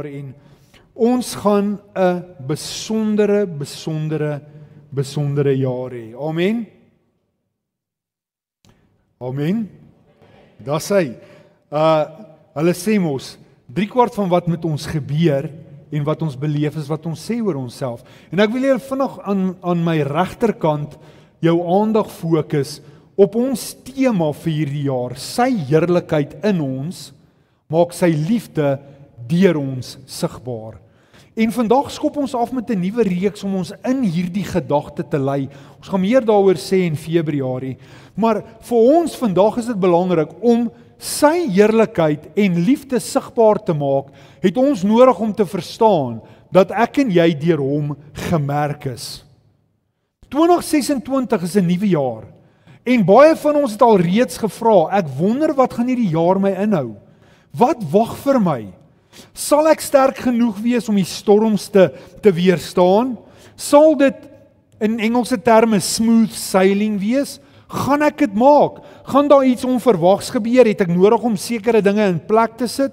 jaar en ons gaan 'n besondere jaar hê. Amen. Amen. Dis hy. Hulle sê mos 3/4 van wat met ons gebeur en wat ons beleef is wat ons sê oor onsself. En ek wil julle vinnig aan my regterkant jou aandag fokus op ons tema vir hierdie jaar. Sy heerlikheid in ons maak sy liefde deur ons sigbaar. En vandag skop ons af met 'n nuwe reeks om ons in hierdie gedagte te lei. Ons gaan meer daaroor sê in Februarie. Maar vir ons vandag is dit belangrik om sy heerlikheid en liefde sigbaar te maak, het ons nodig om te verstaan dat ek en jy deur hom gemerk is. 2026 is 'n nuwe jaar. En baie van ons het al reeds gevra, ek wonder wat gaan hierdie jaar my inhou? Wat wag vir my? Sal ek sterk genoeg wees om die storms te weerstaan? Sal dit in Engelse terme smooth sailing wees? Gaan ek dit maak? Gaan daar iets onverwags gebeur? Het ek nodig om sekere dinge in plek te sit?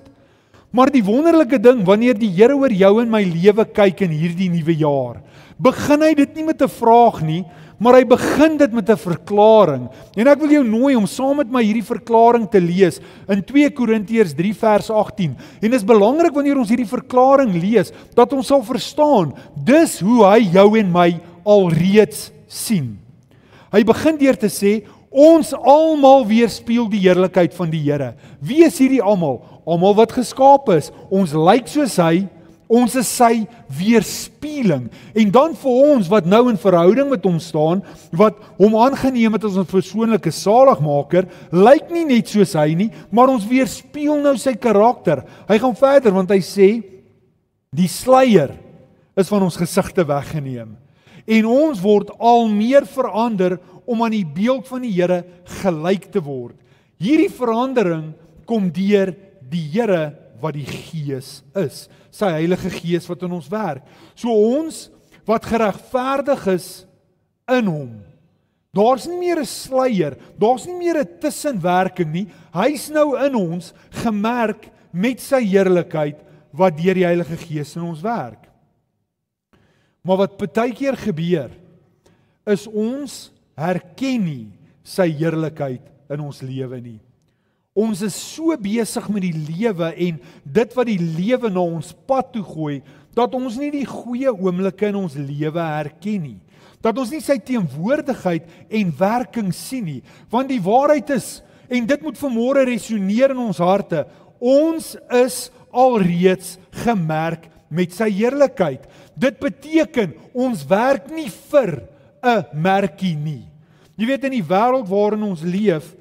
Maar die wonderlike ding, wanneer die Here oor jou en my lewe kyk in hierdie nuwe jaar, begin hy dit nie met 'n vraag nie, maar hy begin dit met 'n verklaring. En ek wil jou nooi om saam met my hierdie verklaring te lees in 2 Korintiërs 3 vers 18. En dit is belangrik wanneer ons hierdie verklaring lees, dat ons sal verstaan, dis hoe hy jou en my alreeds sien. Hy begin deur te sê, ons almal weerspieël die heerlikheid van die Here. Wie is hierdie almal? Almal wat geskaap is. Ons lyk soos hy, ons is sy weerspieëling. En dan vir ons wat nou in verhouding met hom staan, wat hom aangeneem het as ons persoonlike saligmaker, lyk nie net soos hy nie, maar ons weerspieël nou sy karakter. Hy gaan verder want hy sê, die sluier is van ons gesigte weggeneem. En ons word al meer verander om aan die beeld van die Here gelyk te word. Hierdie verandering kom deur die Here wat die Gees is. Sy Heilige Gees wat in ons werk. So ons wat geregverdig is in hom. Daar's nie meer 'n sluier, daar's nie meer 'n tussenwerking nie. Hy's nou in ons gemerk met sy heerlikheid wat deur die Heilige Gees in ons werk. Maar wat baie keer gebeur, is ons herken nie sy heerlikheid in ons lewe nie. Ons is so besig met die lewe en dit wat die lewe na ons pad toe gooi, dat ons nie die goeie oomblikke in ons lewe herken nie. Dat ons nie sy teenwoordigheid en werking sien nie. Want die waarheid is, en dit moet vanmôre resoneer in ons harte, ons is alreeds gemerk met sy heerlikheid. Dit beteken, ons werk nie vir 'n merkie nie. Jy weet, in die wêreld waarin ons leef,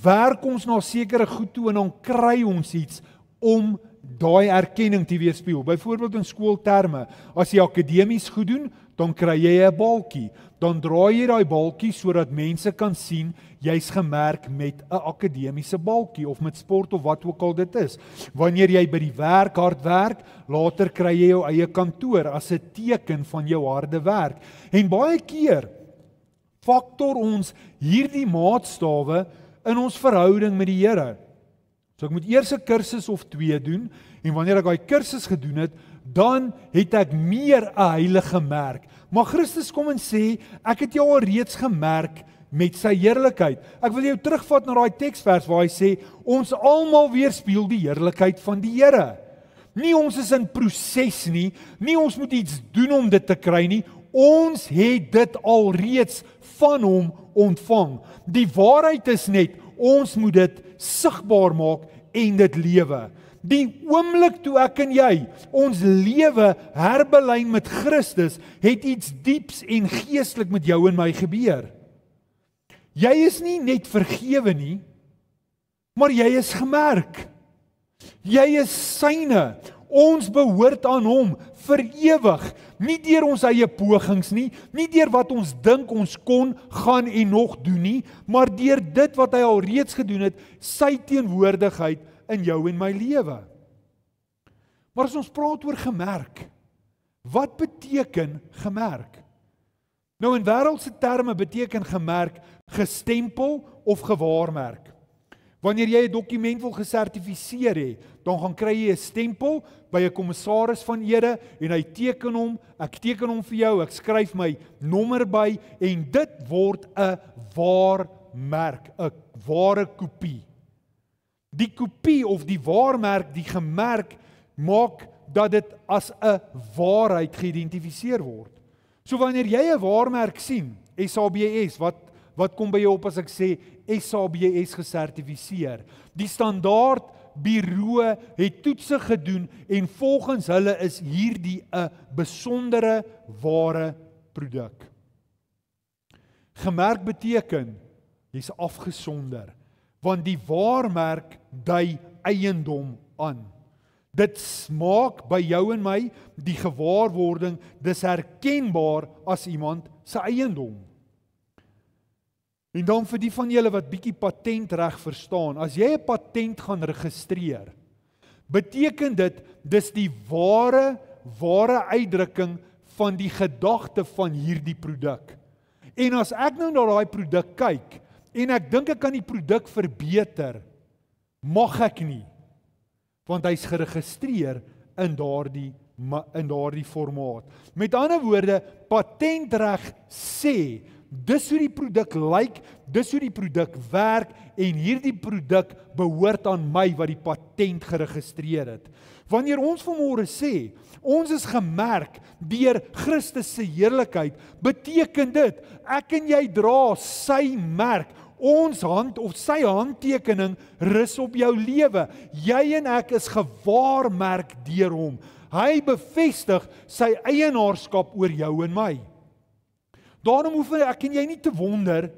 werk ons na sekere goed toe en dan kry ons iets om daai erkenning te weerspieël. Byvoorbeeld in skoolterme, as jy akademies goed doen, dan kry jy 'n balkie. Dan draai jy daai balkie sodat mense kan sien jy's gemerk met 'n akademiese balkie of met sport of wat ook al dit is. Wanneer jy by die werk hard werk, later kry jy jou eie kantoor as 'n teken van jou harde werk. En baie keer faktor ons hierdie maatstawe in ons verhouding met die Here. So ek moet eers 'n kursus of 2 doen en wanneer ek daai kursus gedoen het, dan het ek meer 'n heilige merk. Maar Christus kom en sê, ek het jou al reeds gemerk met sy heerlikheid. Ek wil jou terugvat na daai teksvers waar hy sê, ons almal weerspieël die heerlikheid van die Here. Nie ons is in proses nie, nie ons moet iets doen om dit te kry nie, ons het dit al reeds van hom ontvang. Die waarheid is net, ons moet dit sigbaar maak en dit lewe. Die oomblik toe ek en jy ons lewe herbelyn met Christus, het iets dieps en geestelik met jou en my gebeur. Jy is nie net vergewe nie, maar jy is gemerk. Jy is syne. Ons behoort aan hom vir ewig. Nie deur ons eie pogings nie, nie deur wat ons dink ons kon, gaan en nog doen nie, maar deur dit wat hy al reeds gedoen het, sy teenwoordigheid in jou en my lewe. Maar as ons praat oor gemerk, wat beteken gemerk? Nou in wêreldse terme beteken gemerk gestempel of gewaarmerk. Wanneer jy 'n dokument wil gesertifiseer hê, dan gaan kry jy 'n stempel by 'n kommissaris van ere en hy teken hom, ek teken hom vir jou, ek skryf my nommer by en dit word 'n waarmerk, 'n ware kopie. Die kopie of die waarmerk, die gemerk, maak dat dit as 'n waarheid geïdentifiseer word. So wanneer jy 'n waarmerk sien, SABS, wat kom by jou op as ek sê SABS gesertifiseer? Die standaard bureau het toetse gedoen en volgens hulle is hierdie 'n besondere ware produk. Gemerk beteken jy's afgesonder, want die waarmerk dui eiendom aan. Dit maak by jou en my die gewaarwording dis herkenbaar as iemand se eiendom. En dan vir die van julle wat bietjie patentreg verstaan, as jy 'n patent gaan registreer, beteken dit dis die ware uitdrukking van die gedagte van hierdie produk. En as ek nou na daai produk kyk en ek dink ek kan die produk verbeter, mag ek nie, want hy's geregistreer in daardie formaat. Met ander woorde, patentreg sê dis hoe die produk lyk, dis hoe die produk werk en hierdie produk behoort aan my wat die patent geregistreer het. Wanneer ons vanmôre sê, ons is gemerk deur Christus se heerlikheid, beteken dit, ek en jy dra sy merk, ons hand of sy handtekening rus op jou lewe. Jy en ek is gewaarmerk deur hom. Hy bevestig sy eienaarskap oor jou en my. Daarom hoef ek en jy nie te wonder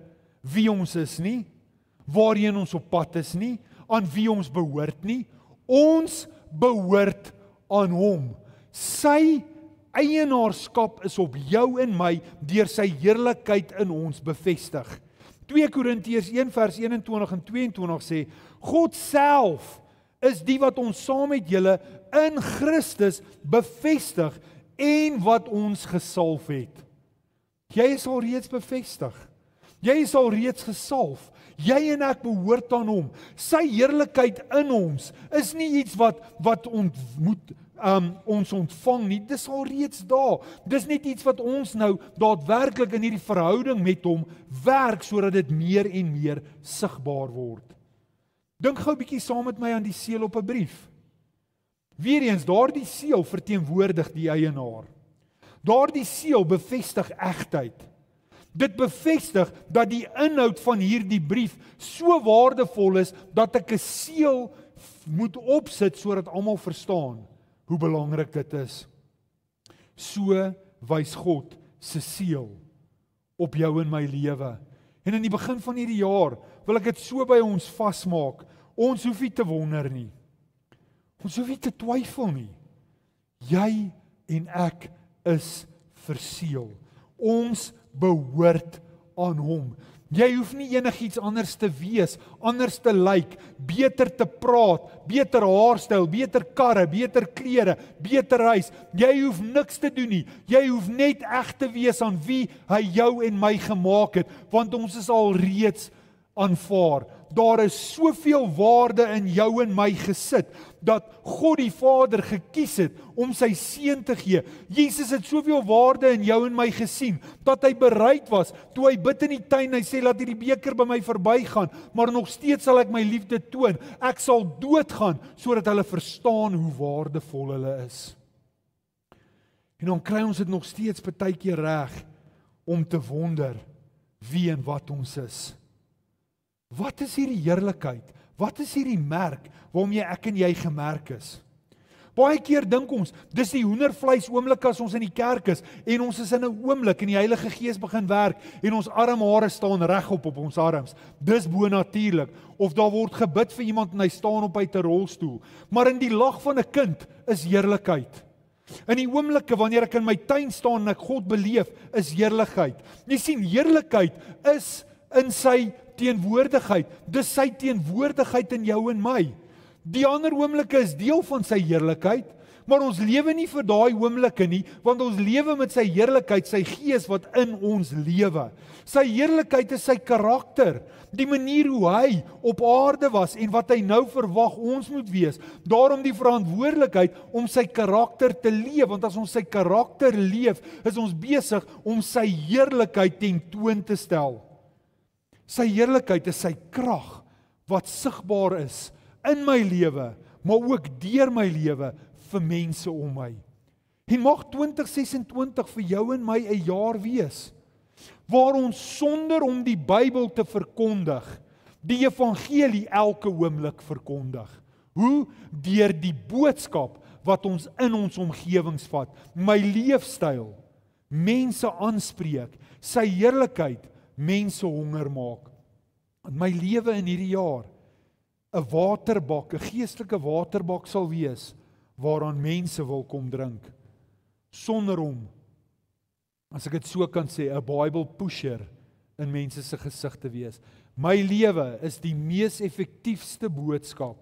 wie ons is nie, waarheen ons op pad is nie, aan wie ons behoort nie. Ons behoort aan hom. Sy eienaarskap is op jou en my deur sy heerlikheid in ons bevestig. 2 Korintiërs 1 vers 21 en 22 sê, God self is die wat ons saam met julle in Christus bevestig en wat ons gesalf het. Jy is al reeds bevestig. Jy is al reeds gesalf. Jy en ek behoort aan hom. Sy heerlikheid in ons is nie iets wat ons ontvang nie. Dis al reeds daar. Dis net iets wat ons nou daadwerklik in hierdie verhouding met hom werk sodat dit meer en meer sigbaar word. Dink gou 'n bietjie saam met my aan die seël op 'n brief. Weereens, daardie seël verteenwoordig die eienaar. Daardie seël bevestig egtheid. Dit bevestig dat die inhoud van hierdie brief so waardevol is dat ek 'n seël moet opsit sodat almal verstaan hoe belangrik dit is. So wys God se seël op jou en my lewe. En in die begin van hierdie jaar wil ek dit so by ons vasmaak. Ons hoef nie te wonder nie. Ons hoef nie te twyfel nie. Jy en ek is verseël. Ons behoort aan hom. Jy hoef nie enigiets anders te wees, anders te lyk, beter te praat, beter haarstyl, beter karre, beter klere, beter huis. Jy hoef niks te doen nie. Jy hoef net reg te wees aan wie hy jou en my gemaak het, want ons is al reeds aanvaar. Daar is soveel waarde in jou en my gesit, dat God die Vader gekies het om sy seun te gee. Jesus het soveel waarde in jou en my gesien, dat hy bereid was, toe hy bid in die tuin, hy sê, laat hierdie beker by my verbygaan, maar nog steeds sal ek my liefde toon. Ek sal doodgaan, sodat hulle verstaan hoe waardevol hulle is. En dan kry ons dit nog steeds partykeer reg, om te wonder, wie en wat ons is. Wat is hierdie heerlikheid? Wat is hierdie merk waarmee ek en jy gemerk is? Baie keer dink ons, dis die hoendervleis oomblik as ons in die kerk is en ons is in 'n oomblik en die Heilige Gees begin werk en ons armhare staan regop op ons arms. Dis bonatuurlik. Of daar word gebid vir iemand en hy staan op uit 'n rolstoel. Maar in die lag van 'n kind is heerlikheid. In die oomblikke wanneer ek in my tuin staan en ek God beleef, is heerlikheid. Jy sien, heerlikheid is in sy teenwoordigheid. Dis sy teenwoordigheid in jou en my. Die ander oomblikke is deel van sy heerlikheid, Maar ons lewe nie vir daai oomblikke nie, want ons lewe met sy heerlikheid, sy gees wat in ons lewe. Sy heerlikheid is sy karakter, die manier hoe hy op aarde was en wat hy nou verwag ons moet wees. Daarom die verantwoordelikheid om sy karakter te leef, want as ons sy karakter leef, is ons besig om sy heerlikheid ten toon te stel. Sy heerlikheid is sy krag wat sigbaar is in my lewe, maar ook deur my lewe vir mense om my. En mag 2026 vir jou en my 'n jaar wees waar ons sonder om die Bybel te verkondig, die evangelie elke oomblik verkondig. Hoe? Deur die boodskap wat ons in ons omgewings vat, my leefstyl, mense aanspreek, sy heerlikheid, mense honger maak. My lewe in hierdie jaar 'n waterbak, 'n geestelike waterbak sal wees waaraan mense wil kom drink. Sonder om, as ek dit so kan sê, 'n Bible pusher in mense se gesig te wees. My lewe is die mees effektiefste boodskap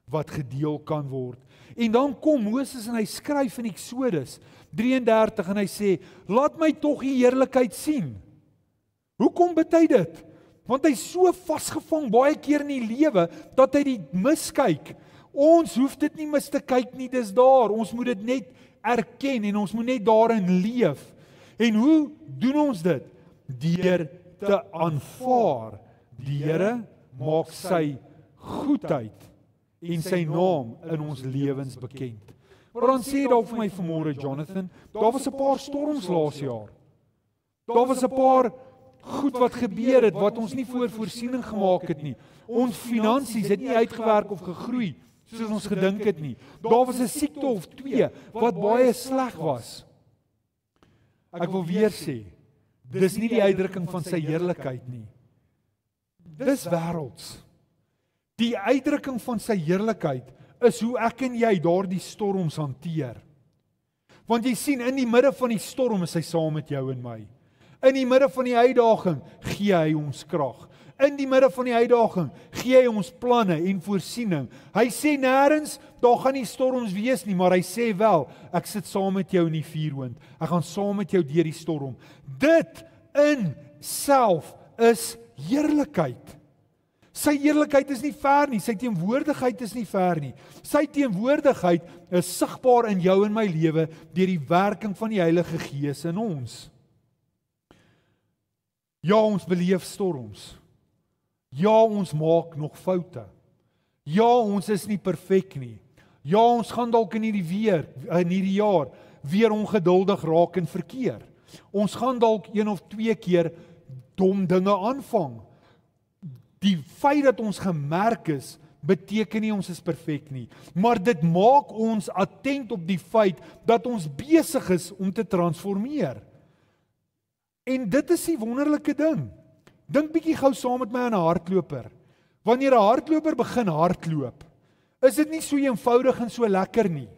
wat gedeel kan word. En dan kom Moses en hy skryf in Eksodus 33 en hy sê, laat my tog die heerlikheid sien. Hoekom bid hy dit? Want hy is so vasgevang baie keer in die lewe, dat hy die miskyk. Ons hoef dit nie mis te kyk nie, dis daar. Ons moet dit net erken en ons moet net daarin leef. En hoe doen ons dit? Deur te aanvaar. Die Here maak sy goedheid en sy naam in ons lewens bekend. Maar dan sê dalk vir my vanmôre, Jonathan, daar was 'n paar storms laas jaar. Daar was 'n paar goed wat gebeur het, wat ons nie voorsiening gemaak het nie. Ons finansies het nie uitgewerk of gegroei, soos ons gedink het nie. Daar was 'n siekte of twee, wat baie sleg was. Ek wil weer sê, dis nie die uitdrukking van sy heerlikheid nie. Dis wêrelds. Die uitdrukking van sy heerlikheid is hoe ek en jy daardie storms hanteer. Want jy sien, in die midde van die storm is hy saam met jou en my. In die midde van die uitdaging gee hy ons krag. In die midde van die uitdaging gee hy ons planne en voorsiening. Hy sê nêrens, daar gaan nie storms wees nie, maar hy sê wel, ek sit saam met jou in die vuurwind. Ek gaan saam met jou deur die storm. Dit in self is heerlikheid. Sy heerlikheid is nie ver nie, sy teenwoordigheid is nie ver nie. Sy teenwoordigheid is sigbaar in jou en my lewe deur die werking van die Heilige Gees in ons. Ja, ons beleef storms. Ja, ons maak nog foute. Ja, ons is nie perfek nie. Ja, ons gaan dalk in hierdie jaar weer ongeduldig raak en verkeer. Ons gaan dalk 1 of 2 keer dom dinge aanvang. Die feit dat ons gemerk is, beteken nie ons is perfek nie. Maar dit maak ons attent op die feit dat ons besig is om te transformeer. En dit is die wonderlike ding. Dink bietjie gou saam met my aan 'n hardloper. Wanneer 'n hardloper begin hardloop, is dit nie so eenvoudig en so lekker nie.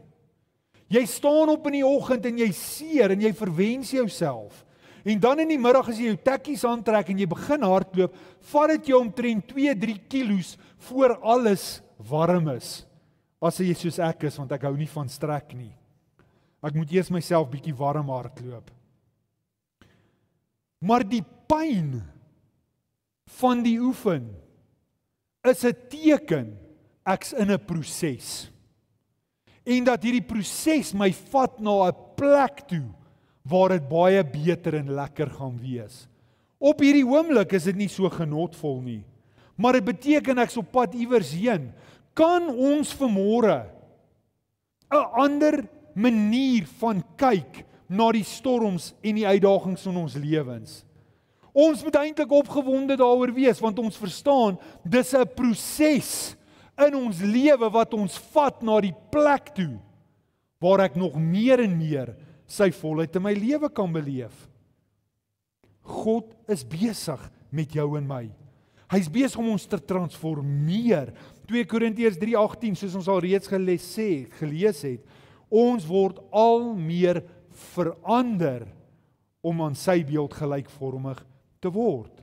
Jy staan op in die oggend en jy seer en jy verwens jouself. En dan in die middag as jy jou tekkies aantrek en jy begin hardloop, vat dit jou omtrent 2-3 kilos voor alles warm is. As jy soos ek is, want ek hou nie van strek nie. Ek moet eers myself bietjie warm hardloop. Maar die pyn van die oefen is 'n teken ek's in 'n proses. En dat hierdie proses my vat na 'n plek toe waar dit baie beter en lekker gaan wees. Op hierdie oomblik is dit nie so genotvol nie, maar dit beteken ek's op pad iewers heen. Kan ons vanmôre 'n ander manier van kyk na die storms en die uitdagings in ons lewens? Ons moet eintlik opgewonde daaroor wees, want ons verstaan, dis 'n proses in ons lewe wat ons vat na die plek toe, waar ek nog meer en meer sy volheid in my lewe kan beleef. God is besig met jou en my. Hy's besig om ons te transformeer. 2 Korintiërs 3:18, soos ons al reeds gelees het, ons word al meer verander om aan sy beeld gelykvormig te word.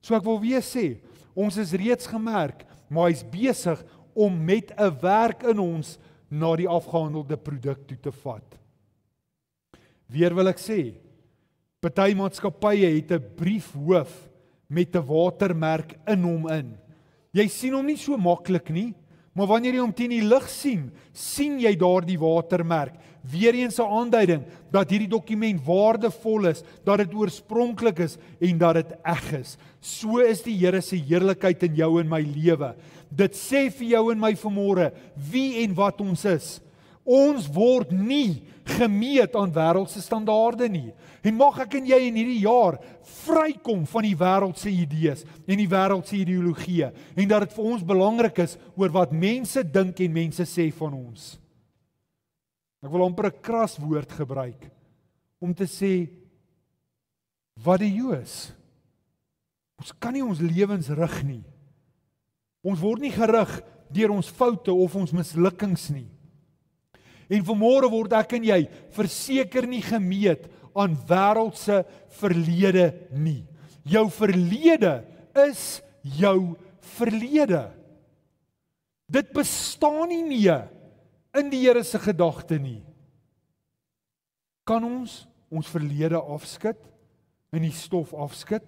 So ek wil weer sê, ons is reeds gemerk, maar hy's besig om met 'n werk in ons na die afgehandelde produk toe te vat. Weer wil ek sê, party maatskappye het 'n briefhoof met 'n watermerk in hom in. Jy sien hom nie so maklik nie, maar wanneer jy hom teen die lig sien, sien jy daardie watermerk. Weereens 'n aanduiding dat hierdie dokument waardevol is, dat dit oorspronklik is en dat dit eg is. So is die Here se heerlikheid in jou en my lewe. Dit sê vir jou en my vanmôre wie en wat ons is. Ons word nie gemeet aan wêreldse standaarde nie. En mag ek en jy in hierdie jaar vrykom van die wêreldse idees en die wêreldse ideologieë en dat dit vir ons belangrik is oor wat mense dink en mense sê van ons. Ek wil amper 'n kras woord gebruik om te sê wat die Joos. Ons kan nie ons lewens rig nie. Ons word nie gerig deur ons foute of ons mislukkings nie. En vanmôre word ek en jy verseker nie gemeet aan wêreldse verlede nie. Jou verlede is jou verlede. Dit bestaan nie meer in die Here se gedagte nie. Kan ons verlede afskud, in die stof afskud?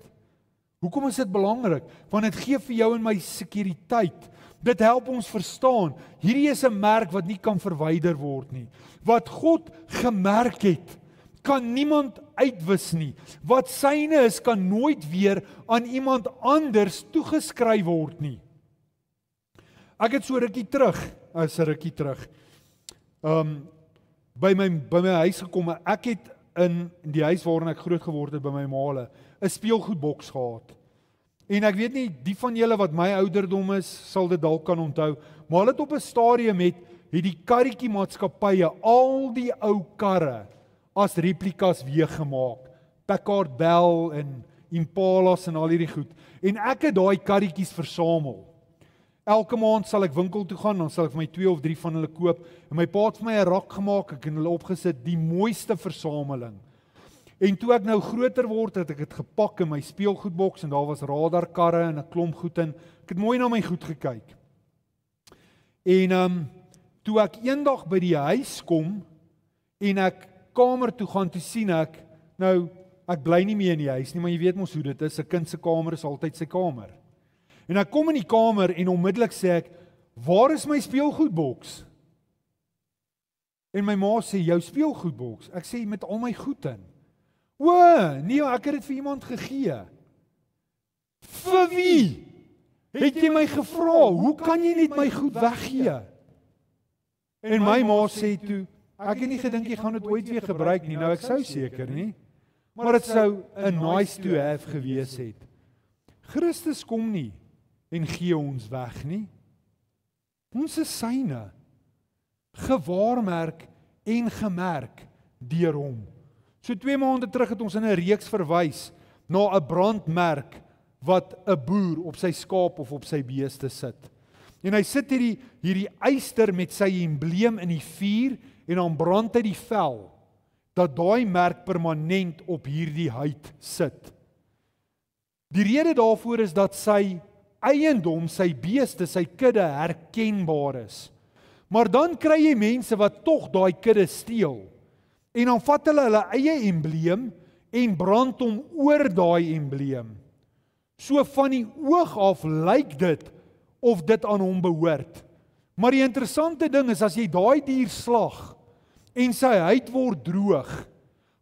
Hoekom is dit belangrik? Want dit gee vir jou en my sekuriteit. Dit help ons verstaan, hierdie is 'n merk wat nie kan verwyder word nie. Wat God gemerk het, kan niemand uitwis nie. Wat syne is, kan nooit weer aan iemand anders toegeskryf word nie. Ek het so 'n rukkie terug, by my huis gekom. Ek het in die huis waarin ek groot geword het by my maale 'n speelgoedboks gehad. En ek weet nie, die van julle wat my ouderdom is, sal dit dalk kan onthou, maar hulle het op 'n stadium het die karretjie maatskappye al die ou karre as replikas weer gemaak. Packard Bell en Impalas en al hierdie goed. En ek het daai karretjies versamel. Elke maand sal ek winkel toe gaan, dan sal ek vir my 2 of 3 van hulle koop. En my pa het vir my 'n rak gemaak, ek het hulle opgesit, die mooiste versameling. En toe ek nou groter word, het ek dit gepak in my speelgoedboks en daar was radarkarre en 'n klomp goed in. Ek het mooi na my goed gekyk. En toe ek eendag by die huis kom en ek kamer toe gaan, toe sien ek, nou ek bly nie meer in die huis nie, maar jy weet mos hoe dit is, 'n kind se kamer is altyd sy kamer. En ek kom in die kamer en onmiddellik sê ek, waar is my speelgoedboks? En my ma sê, jou speelgoedboks? Ek sê, met al my goed in. O, nee, ek het dit vir iemand gegee. Vir wie? Het jy my gevra, hoe kan jy net my goed weggee? En my ma sê toe, ek het nie gedink jy gaan dit ooit weer gebruik nie, nou ek sou seker nie, maar dit sou 'n nice to have gewees het. Christus kom nie en gee ons weg nie. Ons is syne, gewaarmerk en gemerk deur hom. So 2 maande terug het ons in 'n reeks verwys na 'n brandmerk wat 'n boer op sy skaap of op sy beeste sit. En hy sit hierdie eyster met sy embleem in die vuur en dan brand hy die vel, dat daai merk permanent op hierdie huid sit. Die rede daarvoor is dat sy eiendom, sy beeste, sy kudde herkenbaar is. Maar dan kry jy mense wat tog daai kudde steel. En dan vat hulle eie embleem en brand hom oor daai embleem. So van die oog af lyk dit of dit aan hom behoort. Maar die interessante ding is, as jy daai dier slag en sy huid word droog,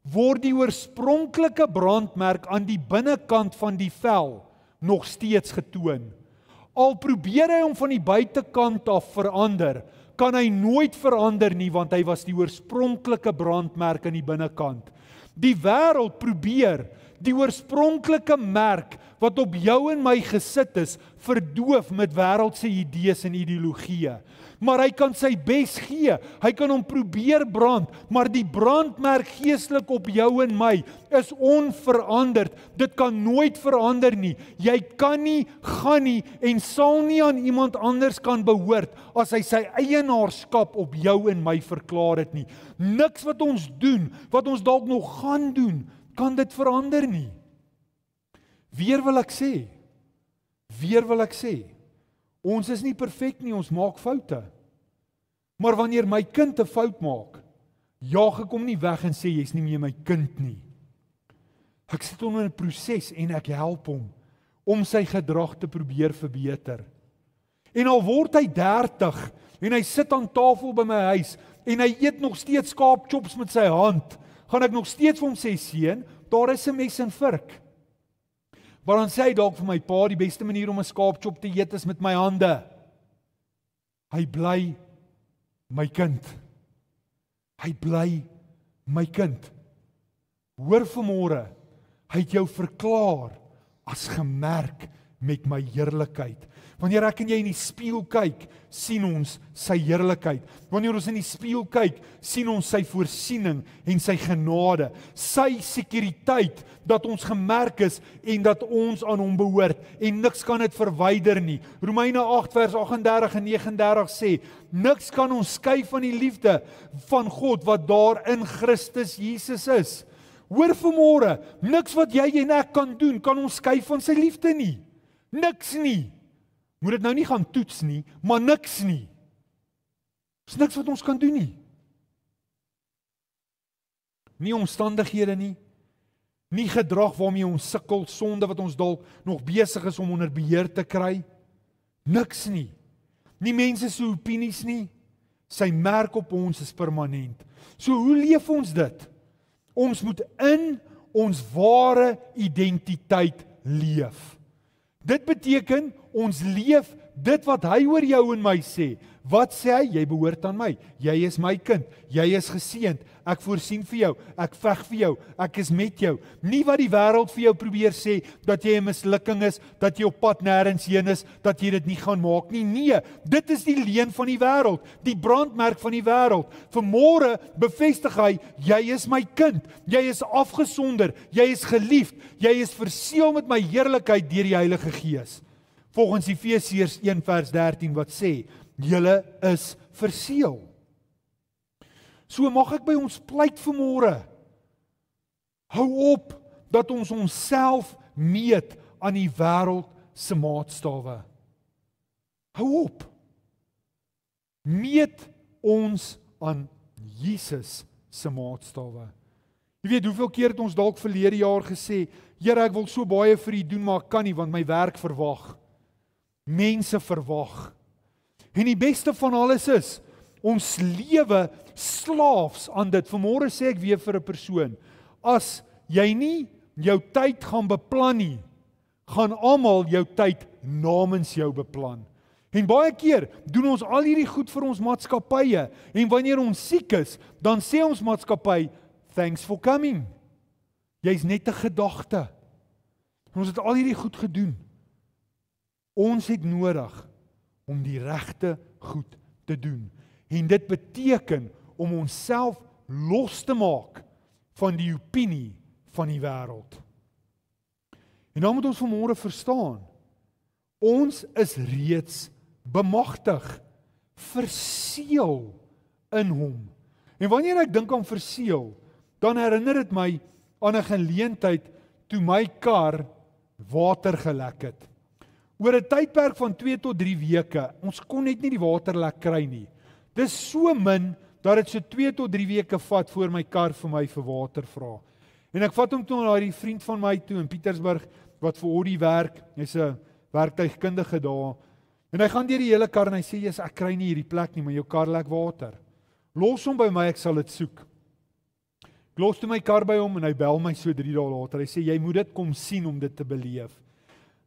word die oorspronklike brandmerk aan die binnekant van die vel nog steeds getoon. Al probeer hy hom van die buitekant af verander, kan hy nooit verander nie, want hy was die oorspronklike brandmerk aan die binnekant. Die wêreld probeer die oorspronklike merk wat op jou en my gesit is, verdoof met wêreldse idees en ideologieë. Maar hy kan sy bes gee, hy kan hom probeer brand, maar die brandmerk geestelik op jou en my is onveranderd. Dit kan nooit verander nie. Jy kan nie, gaan nie en sal nie aan iemand anders kan behoort as hy sy eienaarskap op jou en my verklaar het nie. Niks wat ons doen, wat ons dalk nog gaan doen, kan dit verander nie. Weer wil ek sê, ons is nie perfek nie, ons maak foute. Maar wanneer my kind 'n fout maak, jaag ek hom nie weg en sê jy's nie meer my kind nie. Ek sit hom in 'n proses en ek help hom om sy gedrag te probeer verbeter. En al word hy 30 en hy sit aan tafel by my huis en hy eet nog steeds skaapchops met sy hand, gaan ek nog steeds vir hom sê, seun, daar is 'n mes en vurk. Maar dan sê hy dalk vir my pa, die beste manier om 'n skaapchop te eet is met my hande. Hy bly my kind. Hy bly my kind. Hoor vanmôre, hy het jou verklaar as gemerk met my heerlikheid. Wanneer ek en jy in die spieël kyk, sien ons sy heerlikheid. Wanneer ons in die spieël kyk, sien ons sy voorsiening en sy genade, sy sekuriteit dat ons gemerk is en dat ons aan hom behoort en niks kan dit verwyder nie. Romeine 8 vers 38 en 39 sê, niks kan ons skei van die liefde van God wat daar in Christus Jesus is. Hoor vanmôre, niks wat jy en ek kan doen, kan ons skei van sy liefde nie. Niks nie. Moet dit nou nie gaan toets nie, maar niks nie. Dis niks wat ons kan doen nie. Nie omstandighede nie, nie gedrag waarmee ons sukkel, sonde wat ons dalk nog besig is om onder beheer te kry. Niks nie. Nie mense se opinies nie. Sy merk op ons is permanent. So hoe leef ons dit? Ons moet in ons ware identiteit leef. Dit beteken, ons leef dit wat hy oor jou en my sê. Wat sê hy? Jy behoort aan my. Jy is my kind. Jy is geseënd. Ek voorsien vir jou. Ek veg vir jou. Ek is met jou. Nie wat die wêreld vir jou probeer sê, dat jy 'n mislukking is, dat jy op pad nêrens heen is, dat jy dit nie gaan maak nie. Nee, dit is die leuen van die wêreld, die brandmerk van die wêreld. Vanmôre bevestig hy, jy is my kind. Jy is afgesonder. Jy is geliefd. Jy is verseël met my heerlikheid deur die Heilige Gees. Volgens Efesiërs 1 vers 13 wat sê, julle is verseël. So mag ek by ons pleit vanmôre. Hou op dat ons onsself meet aan die wêreld se maatstawe. Hou op. Meet ons aan Jesus se maatstawe. Jy weet hoeveel keer het ons dalk verlede jaar gesê, Here, ek wil so baie vir U doen, maar ek kan nie want my werk verwag. Mense verwag. En die beste van alles is, ons lewe slaafs aan dit. Vanmôre sê ek weer vir 'n persoon, as jy nie jou tyd gaan beplan nie, gaan almal jou tyd namens jou beplan. En baie keer doen ons al hierdie goed vir ons maatskappye, en wanneer ons siek is, dan sê ons maatskappy, thanks for coming. Jy's net 'n gedagte. Ons het al hierdie goed gedoen. Ons het nodig om die regte goed te doen. En dit beteken om onsself los te maak van die opinie van die wêreld. En dan moet ons vanmôre verstaan, ons is reeds bemagtig, verseël in hom. En wanneer ek dink aan verseël, dan herinner dit my aan 'n geleentheid toe my kar water gelek het. Oor 'n tydperk van 2 tot 3 weke, ons kon net nie die waterlek kry nie. Dis so min, dat dit so 2 tot 3 weke vat voor my kar vir my vir water vra. En ek vat hom toe na die vriend van my toe in Pietersburg, wat vir Audi werk, hy's 'n werktuigkundige daar, en hy gaan deur die hele kar en hy sê, "Jesus, ek kry nie hierdie plek nie, maar jou kar lek water. Los hom by my, ek sal dit soek." Ek los toe my kar by hom en hy bel my so 3 dae later. Hy sê, "Jy moet dit kom sien om dit te beleef."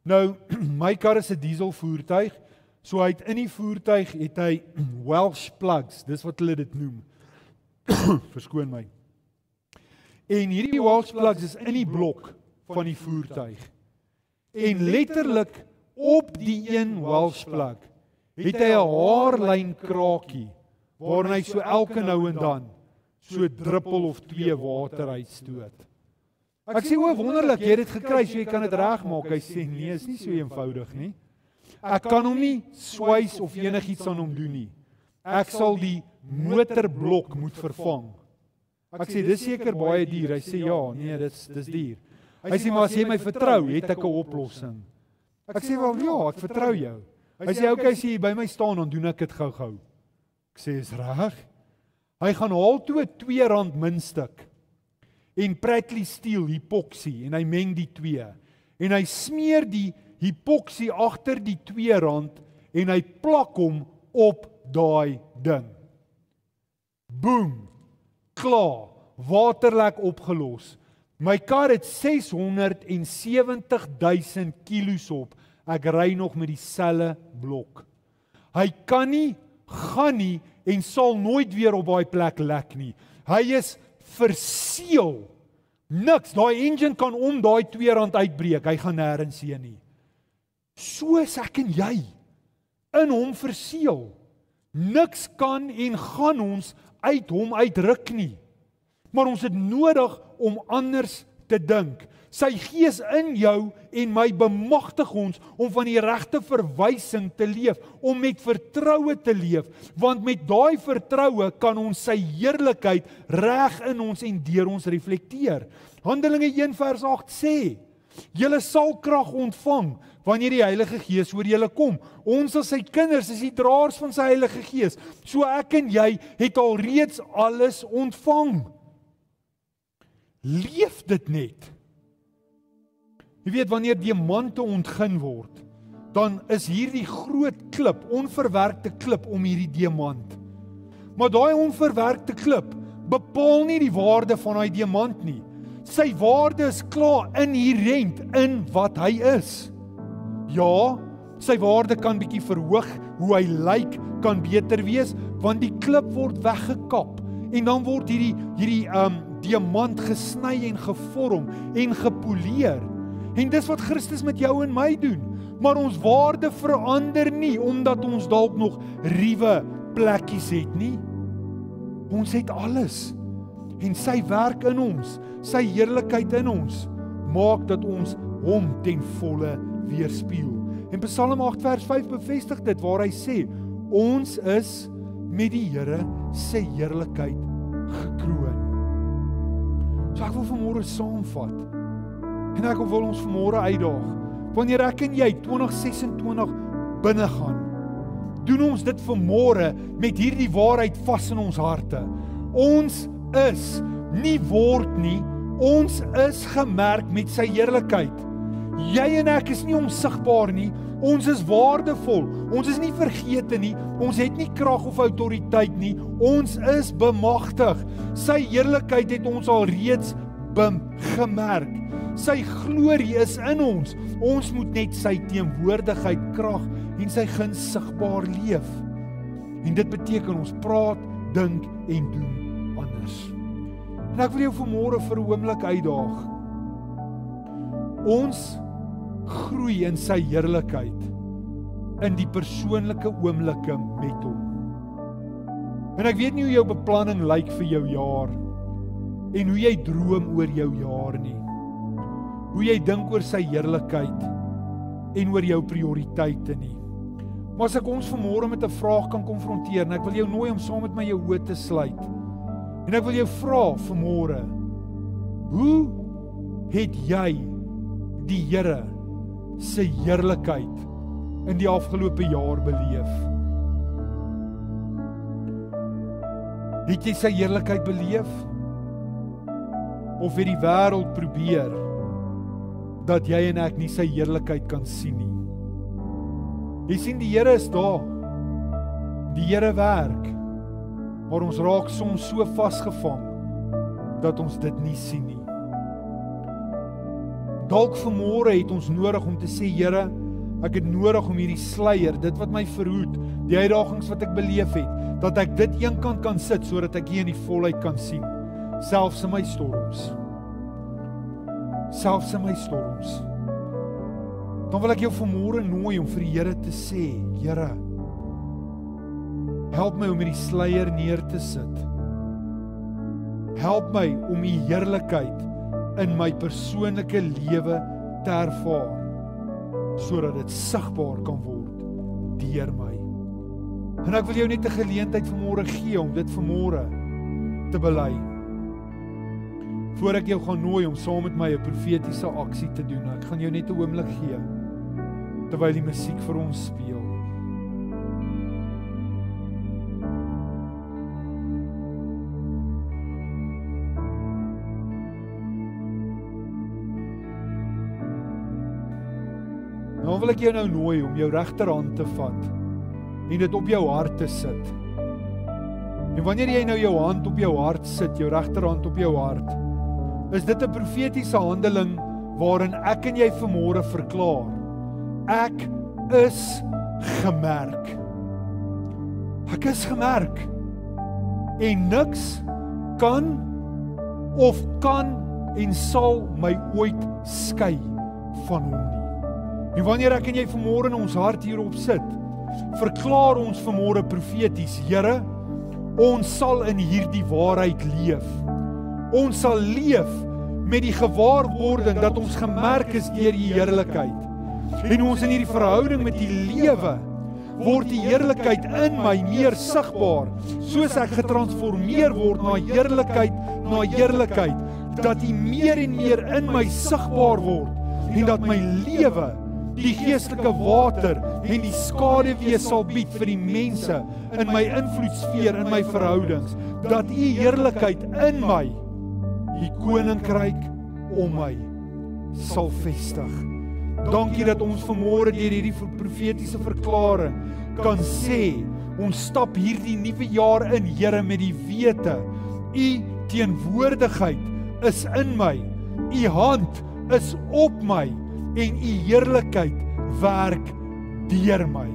Nou, my kar is 'n diesel voertuig, so hy het in die voertuig het hy Welsh plugs, dis wat hulle dit noem. Verskoon my. En hierdie Welsh plugs is in die blok van die voertuig. En letterlik op die een Welsh plug het hy 'n haarlyn kraakie waarin hy so elke nou en dan so druppel of 2 water uitstoot. Ek sê, "O, wonderlik, jy het dit gekry, so jy kan dit regmaak." Hy sê, "Nee, is nie so eenvoudig nie. Ek kan hom nie swys of enigiets aan hom doen nie. Ek sal die motorblok moet vervang." Ek sê, "Dis seker baie duur." Hy sê, "Ja, nee, dis duur." Hy sê, "Maar as jy my vertrou, het ek 'n oplossing." Ek sê, "Wel ja, ek vertrou jou." Hy sê, "Okay, as jy by my staan, dan doen ek dit gou-gou." Ek sê, is reg? Hy gaan haal toe 'n R2 muntstuk en Pratley steel epoxy en hy meng die twee. En hy smeer die epoxy agter die R2 en hy plak hom op daai ding. Boom! Klaar, waterlek opgelos. My kar het 670.000 kilos op. Ek ry nog met dieselfde blok. Hy kan nie, gaan nie en sal nooit weer op daai plek lek nie. Hy is verseël. Niks, daai engine kan om daai R2 uitbreek. Hy gaan nêrens heen nie. So is ek en jy in hom verseël. Niks kan en gaan ons uit hom uitruk nie. Maar ons het nodig om anders te dink. Sy Gees in jou en my bemagtig ons om van die regte verwysing te leef, om met vertroue te leef, want met daai vertroue kan ons sy heerlikheid reg in ons en deur ons reflekteer. Handelinge 1:8 sê, julle sal krag ontvang wanneer die Heilige Gees oor julle kom. Ons as sy kinders is die draers van sy Heilige Gees. So ek en jy het al reeds alles ontvang. Leef dit net. Jy weet, wanneer diamante ontgin word, dan is hierdie groot klip, onverwerkte klip om hierdie diamant. Maar daai onverwerkte klip bepaal nie die waarde van daai diamant nie. Sy waarde is klaar inherent in wat hy is. Ja, sy waarde kan bietjie verhoog, hoe hy lyk kan beter wees, want die klip word weggekap en dan word hierdie diamant gesny en gevorm en gepoleer. En dis wat Christus met jou en my doen. Maar ons waarde verander nie omdat ons dalk nog ruwe plekkies het nie. Ons het alles. En sy werk in ons, sy heerlikheid in ons, maak dat ons hom ten volle weerspieël. En Psalm 8:5 bevestig dit waar hy sê, ons is met die Here se heerlikheid gekroon. So ek wil vanmôre saamvat. En ek wil ons vanmôre uitdaag. Wanneer ek en jy 2026 binne gaan, doen ons dit vanmôre met hierdie waarheid vas in ons harte. Ons is nie word nie, ons is gemerk met sy heerlikheid. Jy en ek is nie onsigbaar nie, ons is waardevol, ons is nie vergete nie, ons het nie krag of autoriteit nie, ons is bemagtig. Sy heerlikheid het ons al reeds gemerk. Sy glorie is in ons. Ons moet net sy teenwoordigheid, krag en sy guns sigbaar leef. En dit beteken ons praat, dink en doen anders. En ek wil jou vanmôre vir 'n oomblik uitdaag. Ons groei in sy heerlikheid in die persoonlike oomblikke met hom. En ek weet nie hoe jou beplanning lyk vir jou jaar en hoe jy droom oor jou jaar nie. Hoe jy dink oor sy heerlikheid en oor jou prioriteite nie. Maar as ek ons vanmôre met 'n vraag kan konfronteer, en ek wil jou nooi om saam met my jou oë te sluit. En ek wil jou vra vanmôre, hoe het jy die Here se heerlikheid in die afgelope jaar beleef? Het jy sy heerlikheid beleef? Of het die wêreld probeer dat jy en ek nie sy heerlikheid kan sien nie? Jy sien, die Here is daar. Die Here werk. Maar ons raak soms so vasgevang dat ons dit nie sien nie. Dalk vanmôre het ons nodig om te sê, Here, ek het nodig om hierdie sluier, dit wat my verhoed, die uitdagings wat ek beleef het, dat ek dit eenkant kan sit sodat ek hier in die volheid kan sien, selfs in my storms. Selfs in my storms. Dan wil ek jou vanmôre nooi om vir die Here te sê, Here, help my om hierdie sluier neer te sit. Help my om u heerlikheid in my persoonlike lewe te ervaar, sodat dit sigbaar kan word deur my. En ek wil jou net 'n geleentheid vanmôre gee om dit vanmôre te bely. Voor ek jou gaan nooi om saam met my 'n profetiese aksie te doen. Ek gaan jou net 'n oomblik gee terwyl die musiek vir ons speel. dan wil ek jou nou nooi om jou regterhand te vat en dit op jou hart te sit. En wanneer jy nou jou hand op jou hart sit, jou regterhand op jou hart, is dit 'n profetiese handeling waarin ek en jy vanmôre verklaar, ek is gemerk. Ek is gemerk. En niks kan en sal my ooit skei van hom nie. En wanneer ek en jy vanmôre in ons hart hierop sit, verklaar ons vanmôre profeties, Here, ons sal in hierdie waarheid leef. Ons sal leef met die gewaarwording dat ons gemerk is deur die heerlikheid. En ons in hierdie verhouding met die lewe word die heerlikheid in my meer sigbaar, soos ek getransformeer word na heerlikheid, dat die meer en meer in my sigbaar word, en dat my lewe die geestelike water en die skaduwee sal bied vir die mense in my invloedsfeer, in my verhoudings, dat u heerlikheid in my, die koninkryk om my, sal vestig. Dankie dat ons vanmôre deur hierdie profetiese verklaring kan sê, ons stap hierdie nuwe jaar in, Here, met die wete, u teenwoordigheid is in my, u hand is op my, en u heerlikheid werk deur my.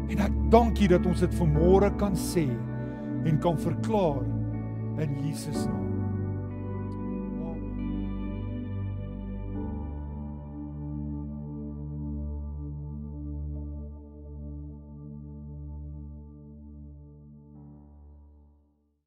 En ek dankie dat ons dit vanmôre kan sê, en kan verklaar, in Jesus naam.